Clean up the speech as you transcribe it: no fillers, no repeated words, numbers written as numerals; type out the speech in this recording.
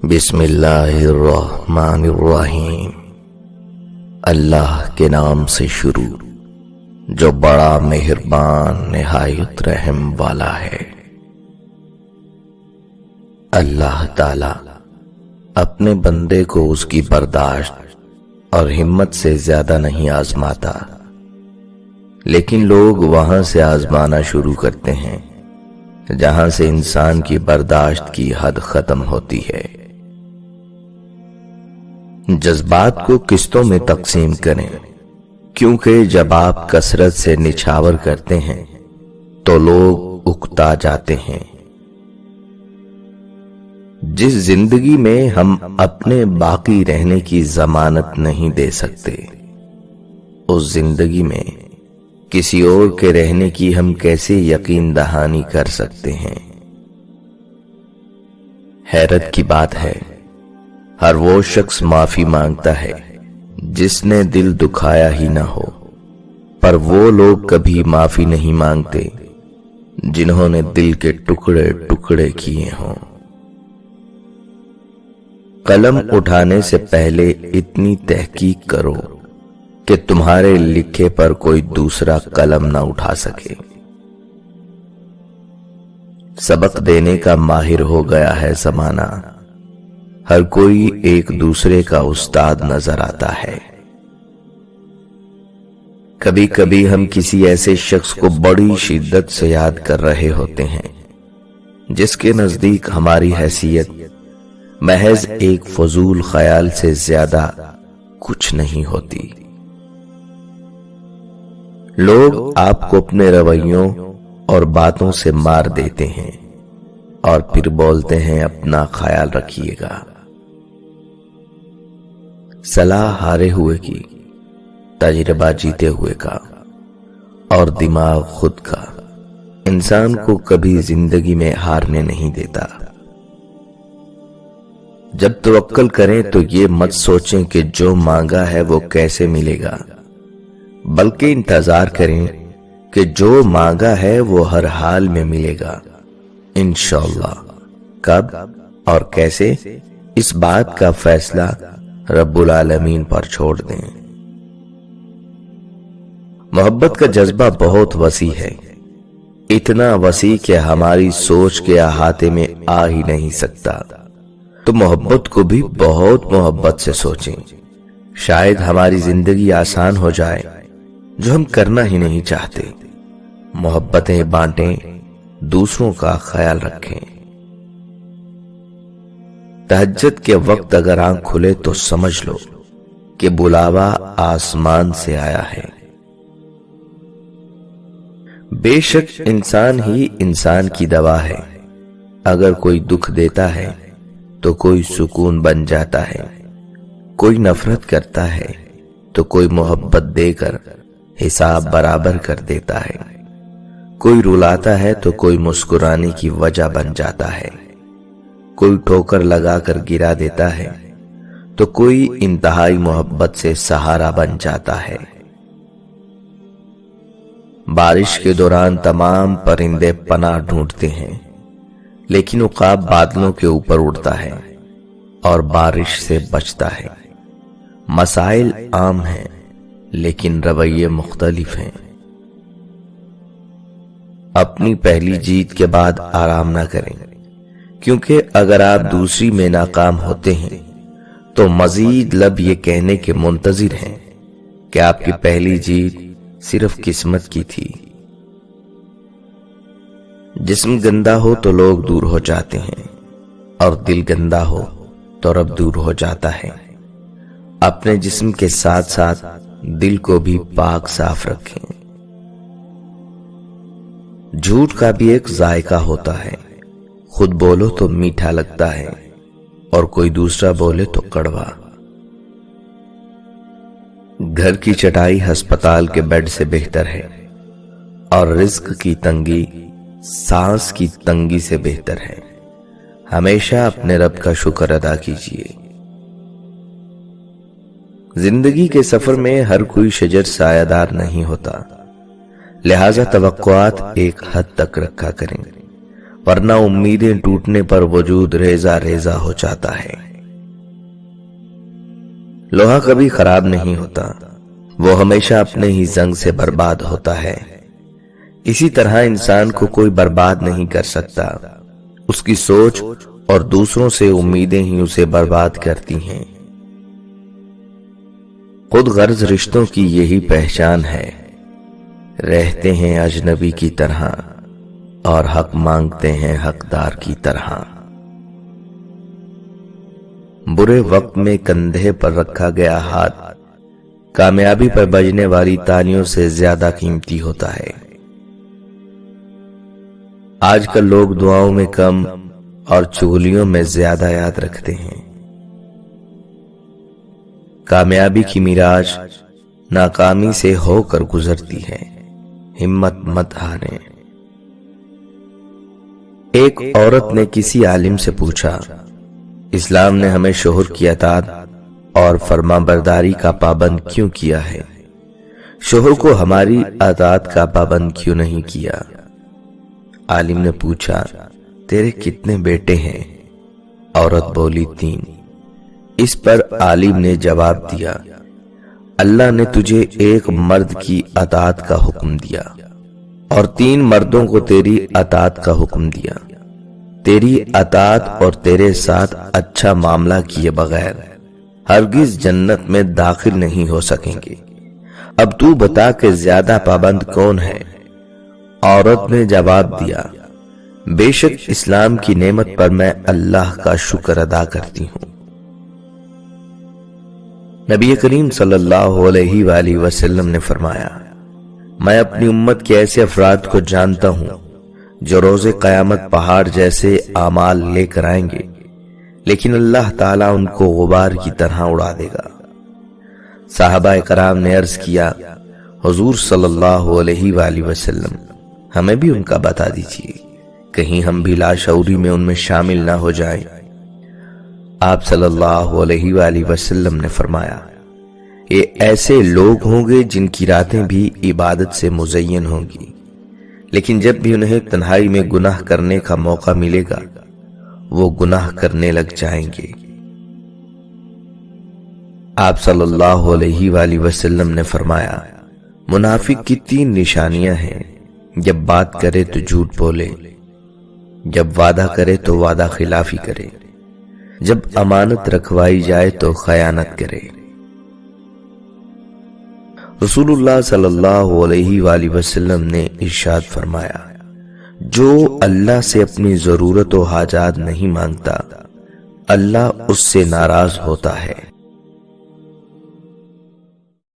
بسم اللہ الرحمن الرحیم۔ اللہ کے نام سے شروع جو بڑا مہربان نہایت رحم والا ہے۔ اللہ تعالی اپنے بندے کو اس کی برداشت اور ہمت سے زیادہ نہیں آزماتا، لیکن لوگ وہاں سے آزمانا شروع کرتے ہیں جہاں سے انسان کی برداشت کی حد ختم ہوتی ہے۔ جذبات کو قسطوں میں تقسیم کریں، کیونکہ جب آپ کثرت سے نچھاور کرتے ہیں تو لوگ اکتا جاتے ہیں۔ جس زندگی میں ہم اپنے باقی رہنے کی ضمانت نہیں دے سکتے، اس زندگی میں کسی اور کے رہنے کی ہم کیسے یقین دہانی کر سکتے ہیں؟ حیرت کی بات ہے، ہر وہ شخص معافی مانگتا ہے جس نے دل دکھایا ہی نہ ہو، پر وہ لوگ کبھی معافی نہیں مانگتے جنہوں نے دل کے ٹکڑے ٹکڑے کیے ہوں۔ قلم اٹھانے سے پہلے اتنی تحقیق کرو کہ تمہارے لکھے پر کوئی دوسرا قلم نہ اٹھا سکے۔ سبق دینے کا ماہر ہو گیا ہے زمانہ، ہر کوئی ایک دوسرے کا استاد نظر آتا ہے۔ کبھی کبھی ہم کسی ایسے شخص کو بڑی شدت سے یاد کر رہے ہوتے ہیں جس کے نزدیک ہماری حیثیت محض ایک فضول خیال سے زیادہ کچھ نہیں ہوتی۔ لوگ آپ کو اپنے رویوں اور باتوں سے مار دیتے ہیں اور پھر بولتے ہیں اپنا خیال رکھیے گا۔ صلاح ہارے ہوئے کی، تجربہ جیتے ہوئے کا، اور دماغ خود کا انسان کو کبھی زندگی میں ہارنے نہیں دیتا۔ جب توکل کریں تو یہ مت سوچیں کہ جو مانگا ہے وہ کیسے ملے گا، بلکہ انتظار کریں کہ جو مانگا ہے وہ ہر حال میں ملے گا انشاءاللہ۔ کب اور کیسے، اس بات کا فیصلہ رب العالمین پر چھوڑ دیں۔ محبت کا جذبہ بہت وسیع ہے، اتنا وسیع کہ ہماری سوچ کے احاطے میں آ ہی نہیں سکتا۔ تو محبت کو بھی بہت محبت سے سوچیں، شاید ہماری زندگی آسان ہو جائے، جو ہم کرنا ہی نہیں چاہتے۔ محبتیں بانٹیں، دوسروں کا خیال رکھیں۔ تہجد کے وقت اگر آنکھ کھلے تو سمجھ لو کہ بلاوا آسمان سے آیا ہے۔ بے شک انسان ہی انسان کی دوا ہے، اگر کوئی دکھ دیتا ہے تو کوئی سکون بن جاتا ہے، کوئی نفرت کرتا ہے تو کوئی محبت دے کر حساب برابر کر دیتا ہے، کوئی رلاتا ہے تو کوئی مسکرانے کی وجہ بن جاتا ہے، کوئی ٹھوکر لگا کر گرا دیتا ہے تو کوئی انتہائی محبت سے سہارا بن جاتا ہے۔ بارش کے دوران تمام پرندے پناہ ڈھونڈتے ہیں، لیکن عقاب بادلوں کے اوپر اڑتا ہے اور بارش سے بچتا ہے۔ مسائل عام ہیں لیکن رویے مختلف ہیں۔ اپنی پہلی جیت کے بعد آرام نہ کریں، کیونکہ اگر آپ دوسری میں ناکام ہوتے ہیں تو مزید لب یہ کہنے کے منتظر ہیں کہ آپ کی پہلی جیت صرف قسمت کی تھی۔ جسم گندا ہو تو لوگ دور ہو جاتے ہیں، اور دل گندا ہو تو رب دور ہو جاتا ہے۔ اپنے جسم کے ساتھ ساتھ دل کو بھی پاک صاف رکھیں۔ جھوٹ کا بھی ایک ذائقہ ہوتا ہے، خود بولو تو میٹھا لگتا ہے اور کوئی دوسرا بولے تو کڑوا۔ گھر کی چٹائی ہسپتال کے بیڈ سے بہتر ہے، اور رزق کی تنگی سانس کی تنگی سے بہتر ہے۔ ہمیشہ اپنے رب کا شکر ادا کیجیے۔ زندگی کے سفر میں ہر کوئی شجر سایہ دار نہیں ہوتا، لہذا توقعات ایک حد تک رکھا کریں۔ ورنہ امیدیں ٹوٹنے پر وجود ریزہ ریزہ ہو جاتا ہے۔ لوہا کبھی خراب نہیں ہوتا، وہ ہمیشہ اپنے ہی زنگ سے برباد ہوتا ہے۔ اسی طرح انسان کو کوئی برباد نہیں کر سکتا، اس کی سوچ اور دوسروں سے امیدیں ہی اسے برباد کرتی ہیں۔ خود غرض رشتوں کی یہی پہچان ہے، رہتے ہیں اجنبی کی طرح اور حق مانگتے ہیں حقدار کی طرح۔ برے وقت میں کندھے پر رکھا گیا ہاتھ کامیابی پر بجنے والی تالیوں سے زیادہ قیمتی ہوتا ہے۔ آج کل لوگ دعاؤں میں کم اور چغلیوں میں زیادہ یاد رکھتے ہیں۔ کامیابی کی میراث ناکامی سے ہو کر گزرتی ہے، ہمت مت ہاریں۔ ایک عورت نے کسی عالم سے پوچھا، اسلام نے ہمیں شوہر کی اطاعت اور فرما برداری کا پابند کیوں کیا ہے؟ شوہر کو ہماری اطاعت کا پابند کیوں نہیں کیا؟ عالم نے پوچھا، تیرے کتنے بیٹے ہیں؟ عورت بولی، 3۔ اس پر عالم نے جواب دیا، اللہ نے تجھے ایک مرد کی اطاعت کا حکم دیا اور 3 مردوں کو تیری اطاعت کا حکم دیا۔ تیری اطاعت اور تیرے ساتھ اچھا معاملہ کیے بغیر ہرگز جنت میں داخل نہیں ہو سکیں گے۔ اب تو بتا کہ زیادہ پابند کون ہے؟ عورت نے جواب دیا، بے شک اسلام کی نعمت پر میں اللہ کا شکر ادا کرتی ہوں۔ نبی کریم صلی اللہ علیہ وآلہ وسلم نے فرمایا، میں اپنی امت کے ایسے افراد کو جانتا ہوں جو روز قیامت پہاڑ جیسے اعمال لے کر آئیں گے، لیکن اللہ تعالیٰ ان کو غبار کی طرح اڑا دے گا۔ صحابہ کرام نے عرض کیا، حضور صلی اللہ علیہ وآلہ وسلم ہمیں بھی ان کا بتا دیجیے، کہیں ہم بھی لاشعوری میں ان میں شامل نہ ہو جائیں۔ آپ صلی اللہ علیہ وآلہ وسلم نے فرمایا، یہ ایسے لوگ ہوں گے جن کی راتیں بھی عبادت سے مزین ہوں گی، لیکن جب بھی انہیں تنہائی میں گناہ کرنے کا موقع ملے گا وہ گناہ کرنے لگ جائیں گے۔ آپ صلی اللہ علیہ وآلہ وسلم نے فرمایا، منافق کی 3 نشانیاں ہیں، جب بات کرے تو جھوٹ بولے، جب وعدہ کرے تو وعدہ خلافی کرے، جب امانت رکھوائی جائے تو خیانت کرے۔ رسول اللہ صلی اللہ علیہ وآلہ وسلم نے ارشاد فرمایا، جو اللہ سے اپنی ضرورت و حاجات نہیں مانگتا اللہ اس سے ناراض ہوتا ہے۔